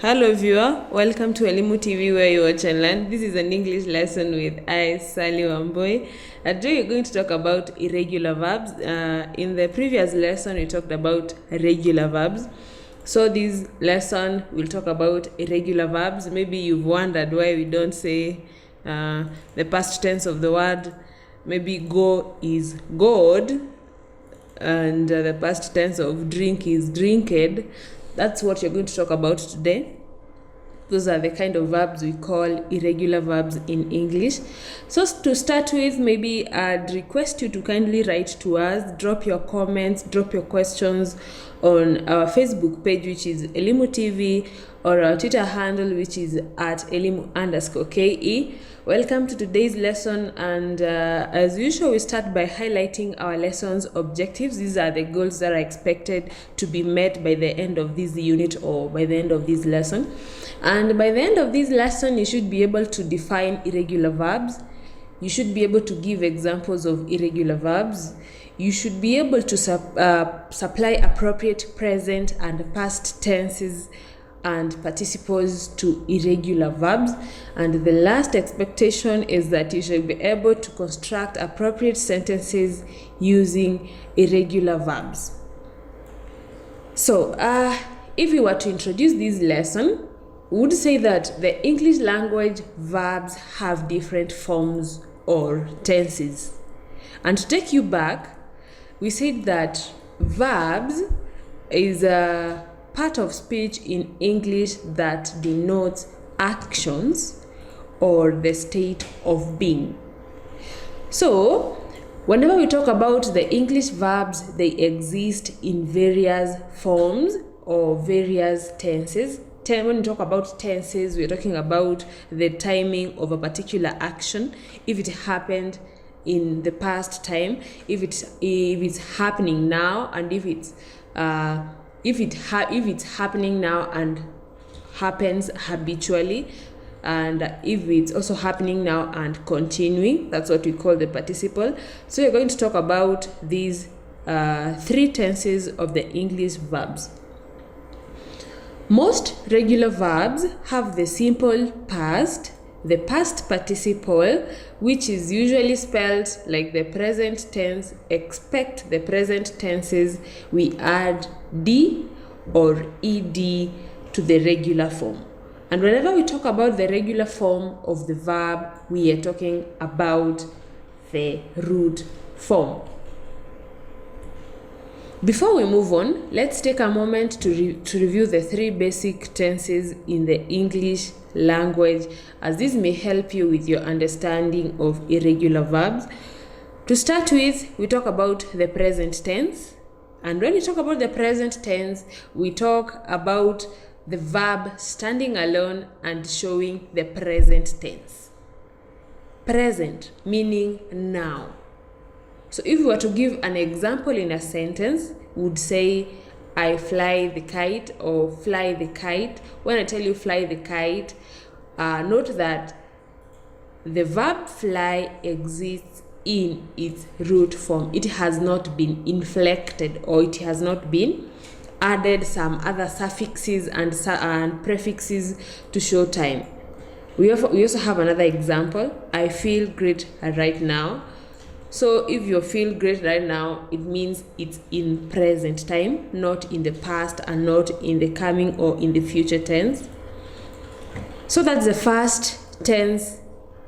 Hello viewer, welcome to Elimu TV where you watch and learn. This is an English lesson with I, Sally Wamboy. Today we're going to talk about irregular verbs. In the previous lesson we talked about regular verbs. So this lesson we'll talk about irregular verbs. Maybe you've wondered why we don't say the past tense of the word. Maybe go is good and the past tense of drink is drinked. That's what you're going to talk about today. Those are the kind of verbs we call irregular verbs in English. So to start with, maybe I'd request you to kindly write to us, drop your comments, drop your questions on our Facebook page, which is Elimu TV, or our Twitter handle, which is at Elimu_KE. Welcome to today's lesson, and as usual, we start by highlighting our lesson's objectives. These are the goals that are expected to be met by the end of this unit or by the end of this lesson. And by the end of this lesson, you should be able to define irregular verbs. You should be able to give examples of irregular verbs. You should be able to supply appropriate present and past tenses and participles to irregular verbs. And the last expectation is that you should be able to construct appropriate sentences using irregular verbs. So if we were to introduce this lesson, we would say that the English language verbs have different forms or tenses. And to take you back, we said that verbs is a part of speech in English that denotes actions or the state of being. So, whenever we talk about the English verbs, they exist in various forms or various tenses. When we talk about tenses, we're talking about the timing of a particular action, if it happened in the past time, if it's happening now, and if it's happening now and happens habitually, and if it's also happening now and continuing, that's what we call the participle. So we're going to talk about these three tenses of the English verbs. Most regular verbs have the simple past, the past participle, which is usually spelled like the present tense, except the present tenses we add D or ED to the regular form. And whenever we talk about the regular form of the verb, we are talking about the root form. Before we move on, let's take a moment to review the three basic tenses in the English language, as this may help you with your understanding of irregular verbs. To start with, we talk about the present tense. And when we talk about the present tense, we talk about the verb standing alone and showing the present tense. Present meaning now. So if we were to give an example in a sentence, we would say, I fly the kite, or fly the kite. When I tell you fly the kite, note that the verb fly exists in its root form. It has not been inflected, or it has not been added some other suffixes and prefixes to show time. We also have another example, I feel great right now. So if you feel great right now, it means it's in present time, not in the past and not in the coming or in the future tense. So that's the first tense,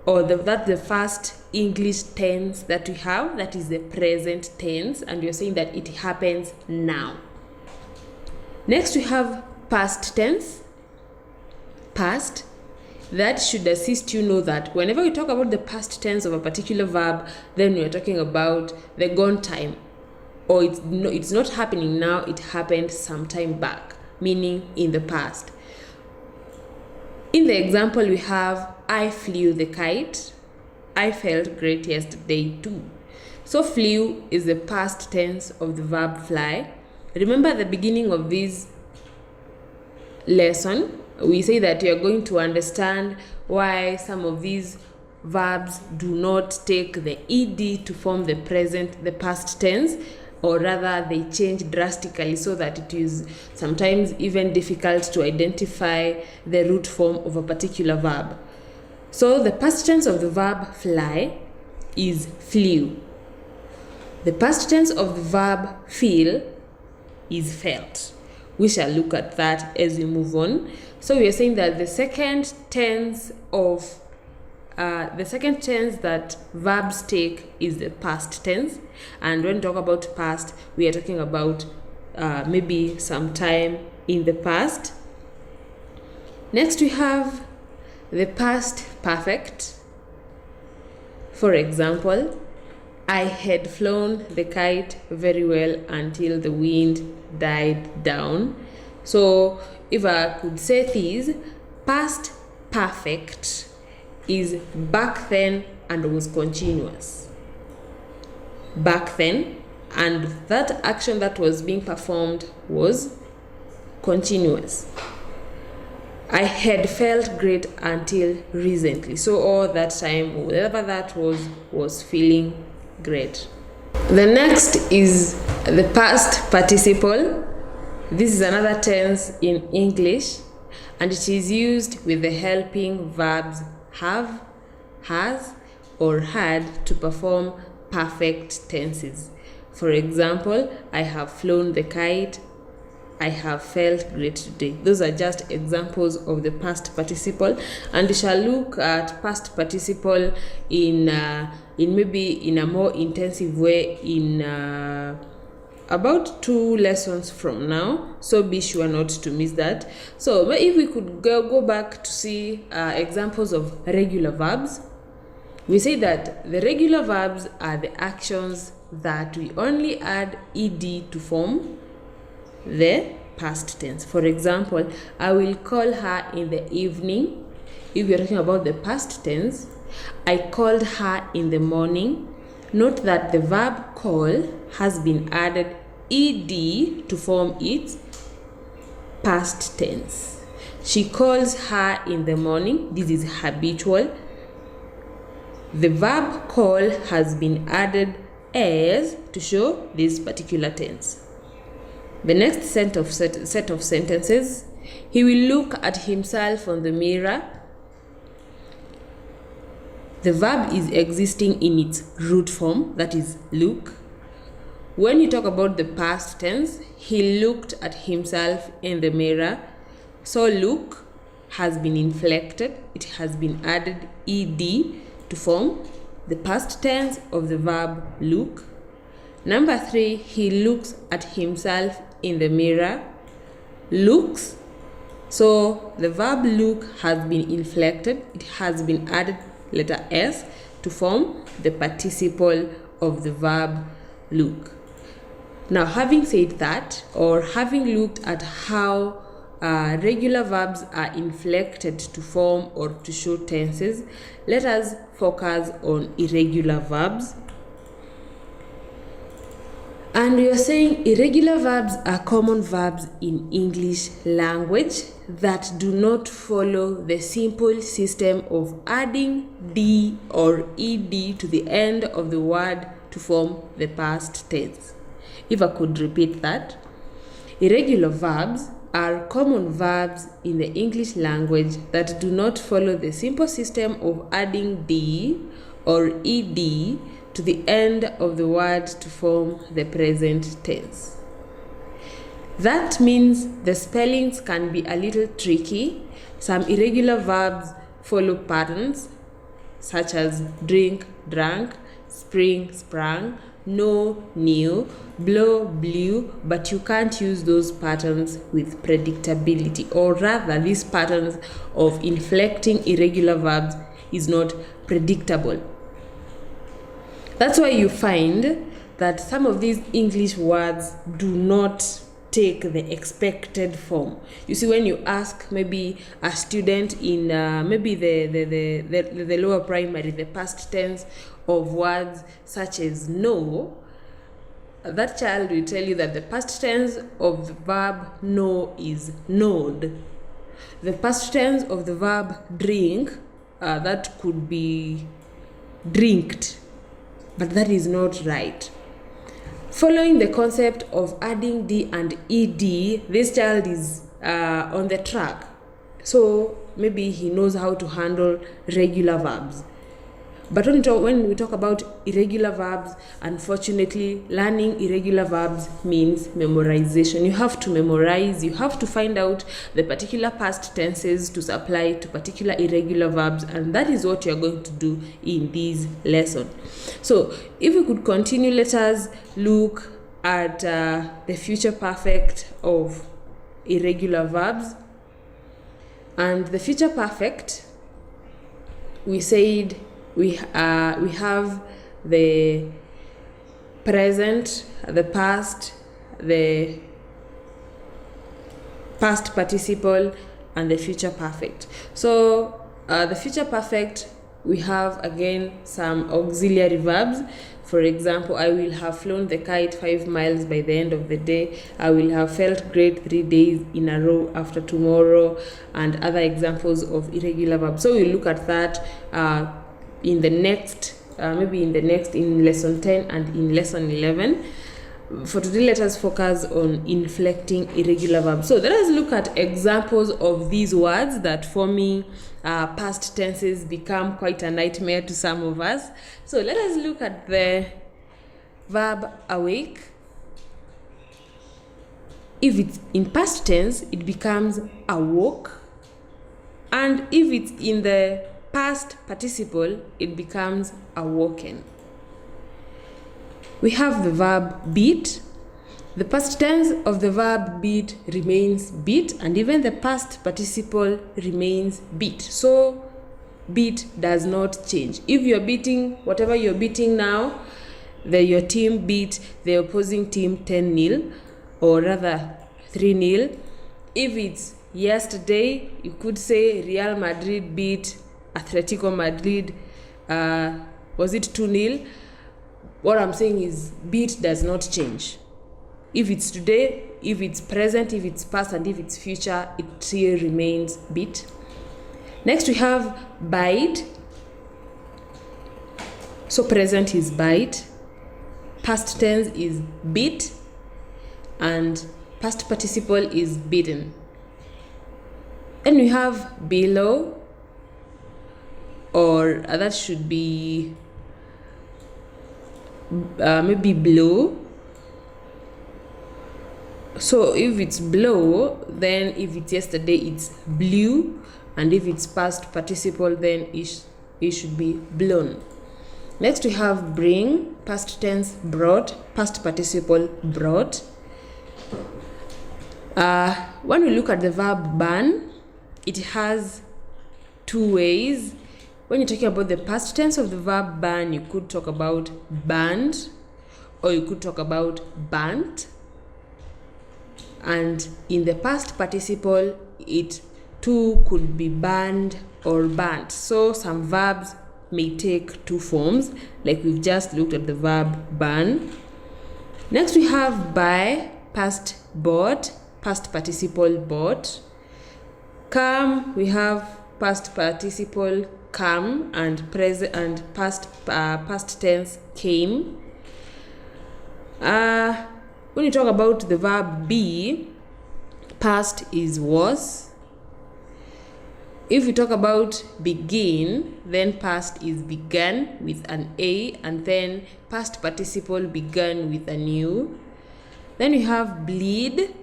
or that's the first English tense that we have, that is the present tense, and we're saying that it happens now. Next we have past tense. Past. That should assist you know that whenever we talk about the past tense of a particular verb, then we are talking about the gone time, or it's not happening now, it happened some time back, meaning in the past. In the example we have, I flew the kite. I felt great yesterday too. So flew is the past tense of the verb fly. Remember at the beginning of this lesson, we say that you are going to understand why some of these verbs do not take the ED to form the past tense. or rather they change drastically, so that it is sometimes even difficult to identify the root form of a particular verb. So the past tense of the verb fly is flew. The past tense of the verb feel is felt. We shall look at that as we move on. So we are saying that the second tense that verbs take is the past tense, and when we talk about past, we are talking about maybe some time in the past. Next we have the past perfect. For example, I had flown the kite very well until the wind died down. So if I could say this, past perfect is back then and was continuous. Back then, and that action that was being performed was continuous. I had felt great until recently. So all that time, whatever that was feeling great. The next is the past participle. This is another tense in English, and it is used with the helping verbs have, has, or had to perform perfect tenses. For example, I have flown the kite, I have felt great today. Those are just examples of the past participle, and we shall look at past participle in maybe in a more intensive way in about 2 lessons from now, so be sure not to miss that. So if we could go back to see examples of regular verbs, we say that the regular verbs are the actions that we only add ed to form the past tense. For example, I will call her in the evening. If we are talking about the past tense, I called her in the morning. Note that the verb call has been added ed to form its past tense. She calls her in the morning. This is habitual. The verb call has been added as to show this particular tense. The next set of sentences, he will look at himself on the mirror. The verb is existing in its root form, that is look. When you talk about the past tense, he looked at himself in the mirror. So look has been inflected. It has been added ed to form the past tense of the verb look. Number 3, he looks at himself in the mirror. Looks. So the verb look has been inflected. It has been added letter S to form the participle of the verb look. Now, having said that, or having looked at how regular verbs are inflected to form or to show tenses, let us focus on irregular verbs. And we are saying irregular verbs are common verbs in English language that do not follow the simple system of adding d or ed to the end of the word to form the past tense. If I could repeat that, irregular verbs are common verbs in the English language that do not follow the simple system of adding d or ed to the end of the word to form the present tense. That means the spellings can be a little tricky. Some irregular verbs follow patterns such as drink, drank, spring, sprang, know, knew, blow, blew, but you can't use those patterns with predictability, or rather these patterns of inflecting irregular verbs is not predictable. That's why you find that some of these English words do not take the expected form. You see, when you ask maybe a student in maybe the lower primary, the past tense of words such as know, that child will tell you that the past tense of the verb know is knowed. The past tense of the verb drink, that could be drinked. But that is not right. Following the concept of adding D and ED, this child is on the track. So maybe he knows how to handle regular verbs. But when we talk about irregular verbs, unfortunately, learning irregular verbs means memorization. You have to memorize, you have to find out the particular past tenses to apply to particular irregular verbs, and that is what you're going to do in this lesson. So if we could continue, let us look at the future perfect of irregular verbs. And the future perfect, we said we have the present, the past participle, and the future perfect. So the future perfect, we have again some auxiliary verbs. For example, I will have flown the kite 5 miles by the end of the day. I will have felt great 3 days in a row after tomorrow, and other examples of irregular verbs. So we'll look at that in the next, in lesson 10 and in lesson 11. For today, let us focus on inflecting irregular verbs. So let us look at examples of these words that forming past tenses become quite a nightmare to some of us. So let us look at the verb awake. If it's in past tense, it becomes awoke. And if it's in the past participle, it becomes awoken. We have the verb beat. The past tense of the verb beat remains beat, and even the past participle remains beat. So beat does not change. If you're beating, whatever you're beating now, your team beat the opposing team 10-0, or rather 3-0. If it's yesterday, you could say Real Madrid beat Atletico Madrid, was it 2-0? What I'm saying is beat does not change. If it's today, if it's present, if it's past, and if it's future, it still remains beat. Next we have bite. So present is bite, past tense is beat, and past participle is beaten. Then we have below, or that should be maybe blow. So if it's blow, then if it's yesterday, it's blew, and if it's past participle, then it should be blown. Next we have bring, past tense brought, past participle brought. When we look at the verb burn, it has two ways. When you're talking about the past tense of the verb burn, you could talk about burned, or you could talk about burnt. And in the past participle, it too could be burned or burnt. So some verbs may take two forms, like we've just looked at the verb burn. Next we have buy, past bought, past participle bought. Come, we have past participle come, and present and past tense came. When you talk about the verb be, past is was. If we talk about begin, then past is began with an A, and then past participle began with an U. Then we have bleed.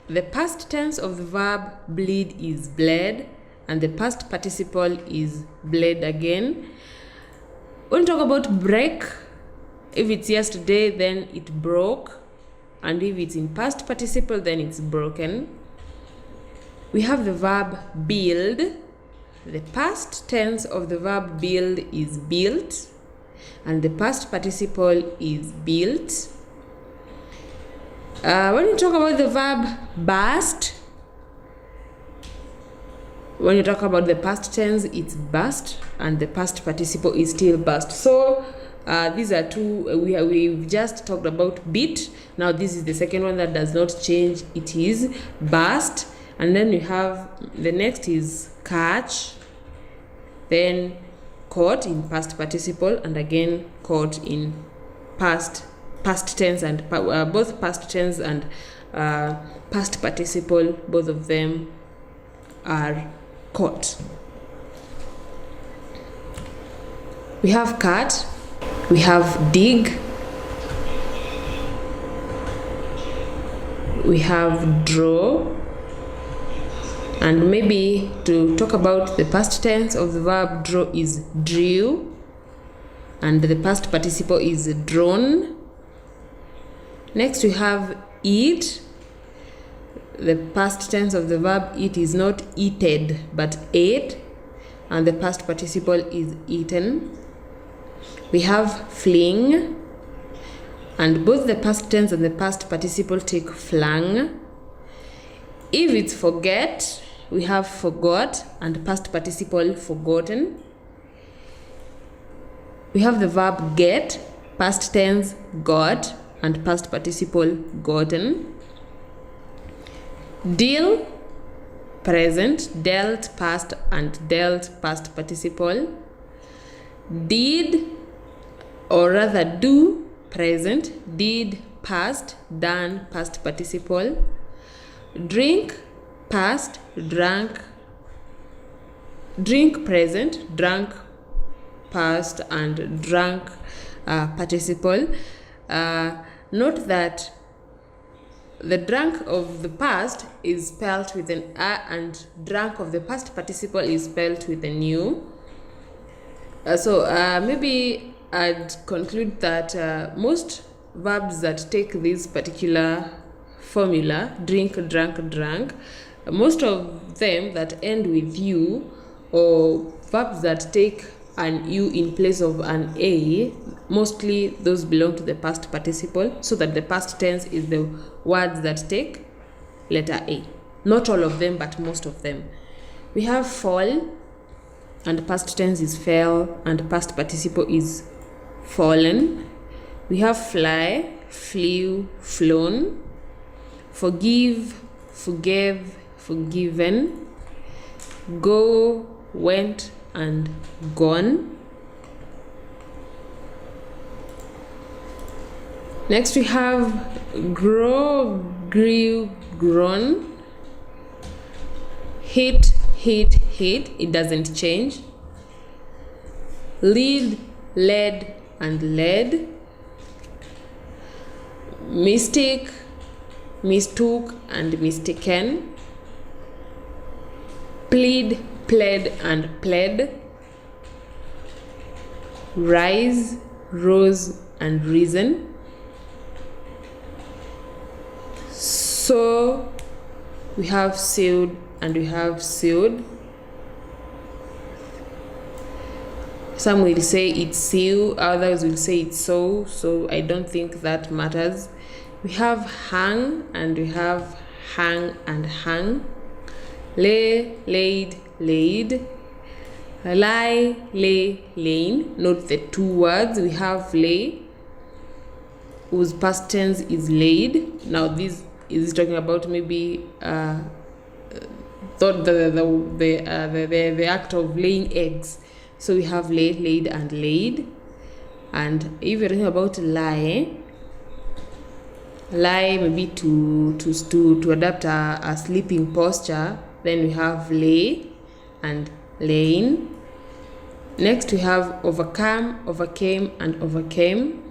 The past tense of the verb bleed is bled, and the past participle is bled again. When we talk about break, if it's yesterday, then it broke, and if it's in past participle, then it's broken. We have the verb build. The past tense of the verb build is built, and the past participle is built. When you talk about the verb burst, when you talk about the past tense, it's burst, and the past participle is still burst. So these are two. We've just talked about beat. Now this is the second one that does not change. It is burst. And then we have the next is catch, then caught in past participle, and again caught in past past tense and both past tense and past participle, both of them are caught. We have cut, we have dig, we have draw, and maybe to talk about the past tense of the verb draw is drew, and the past participle is drawn. Next we have eat. The past tense of the verb eat is not eated but ate, and the past participle is eaten. We have fling, and both the past tense and the past participle take flung. If it's forget, we have forgot and past participle forgotten. We have the verb get, past tense got and past participle gotten. Deal, present, dealt past and dealt past participle. Did, or rather do, present, did past, done past participle. Drink, past, drank, drink present, drank past and drank participle. Note that the drank of the past is spelled with an A and drank of the past participle is spelled with an U. So maybe I'd conclude that most verbs that take this particular formula, drink, drank, drank, most of them that end with U, or verbs that take an U in place of an A, mostly those belong to the past participle, so that the past tense is the words that take letter A. Not all of them, but most of them. We have fall, and past tense is fell, and past participle is fallen. We have fly, flew, flown. Forgive, forgave, forgiven. Go, went, and gone. Next we have grow, grew, grown. Hit, hit, hit. It doesn't change. Lead, led, and led. Mistake, mistook, and mistaken. Plead, pled, and pled. Rise, rose, and risen. So we have sewed and we have sewed. Some will say it's sew, others will say it's sew, so I don't think that matters. We have hang and we have hang and hang. Lay, laid, laid. Lie, lay, lain. Note the two words. We have lay, whose past tense is laid. Now this is talking about maybe the act of laying eggs. So we have lay, laid, and laid. And if you're talking about lie maybe to adapt a sleeping posture, then we have lay and laying. Next we have overcome, overcame, and overcame.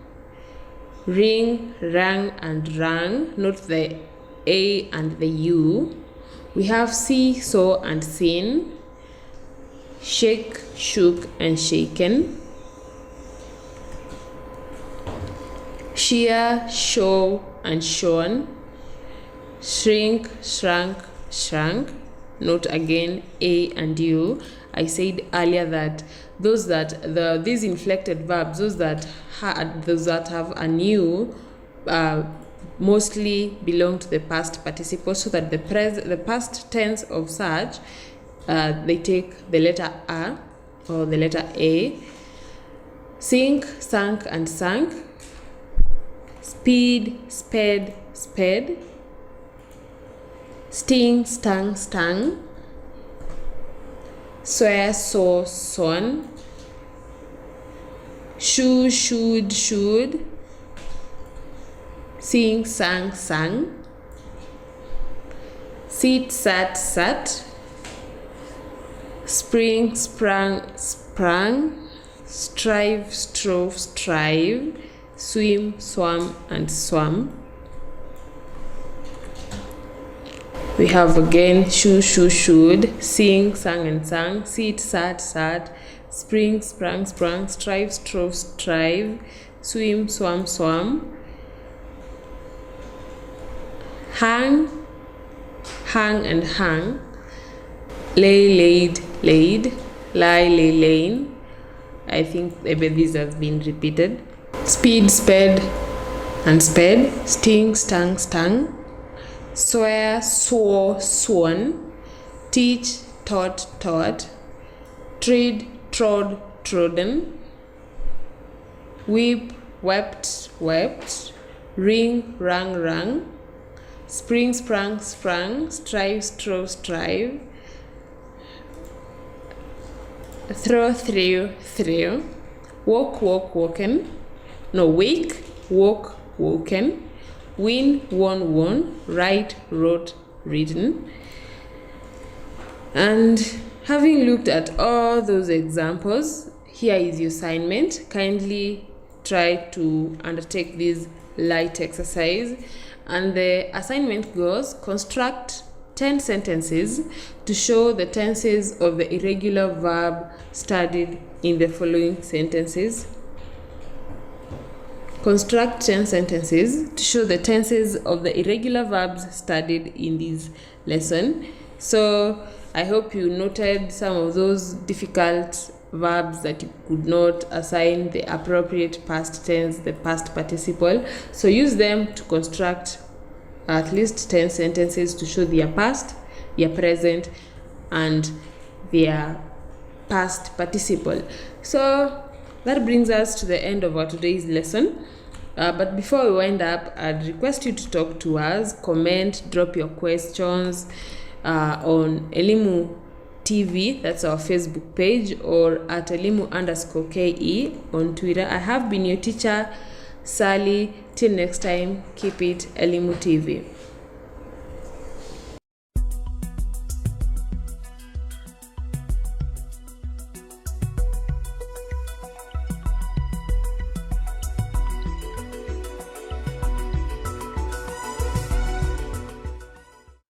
Ring, rang, and rang. Note the A and the U. We have see, saw, and seen. Shake, shook, and shaken. Shear, show, and shone. Shrink, shrunk, shrank. Note again A and U. I said earlier that these inflected verbs, those that have a new, mostly belong to the past participle, so that the past tense of such they take the letter A or the letter A. Sink, sunk, and sank. Speed, sped, sped. Sting, stung, stung. Swear, saw, sworn. Shoe, should, should. sing, sang, sang, sit, sat, sat, spring, sprang, sprang, strive, strove, strive, swim, swam, and swam. We have again shoe, shoe, should, sing, sang, and sang, sit, sat, sat, spring, sprang, sprang, strive, strove, strive, swim, swam, swam, hang, hang, and hang, lay, laid, laid, lie, lay, lain. I think maybe this has been repeated. Speed, sped, and sped, sting, stung, stung, swear, swore, sworn, teach, taught, taught, tread, trod, trodden, weep, wept, wept, ring, rang, rang, spring, sprang, sprang, strive, strove, strive, throw, threw, threw, walk, walk, woken, no, wake, woke, woken, win, won, won, write, wrote, written. And having looked at all those examples, here is your assignment. Kindly try to undertake this light exercise. And the assignment goes: construct 10 sentences to show the tenses of the irregular verb studied in the following sentences. Construct 10 sentences to show the tenses of the irregular verbs studied in this lesson. So I hope you noted some of those difficult verbs that you could not assign the appropriate past tense, the past participle. So use them to construct at least 10 sentences to show their past, their present, and their past participle. So that brings us to the end of our today's lesson. But before we wind up, I'd request you to talk to us, comment, drop your questions on Elimu TV, that's our Facebook page, or at Elimu_KE on Twitter. I have been your teacher, Sally. Till next time, keep it Elimu TV.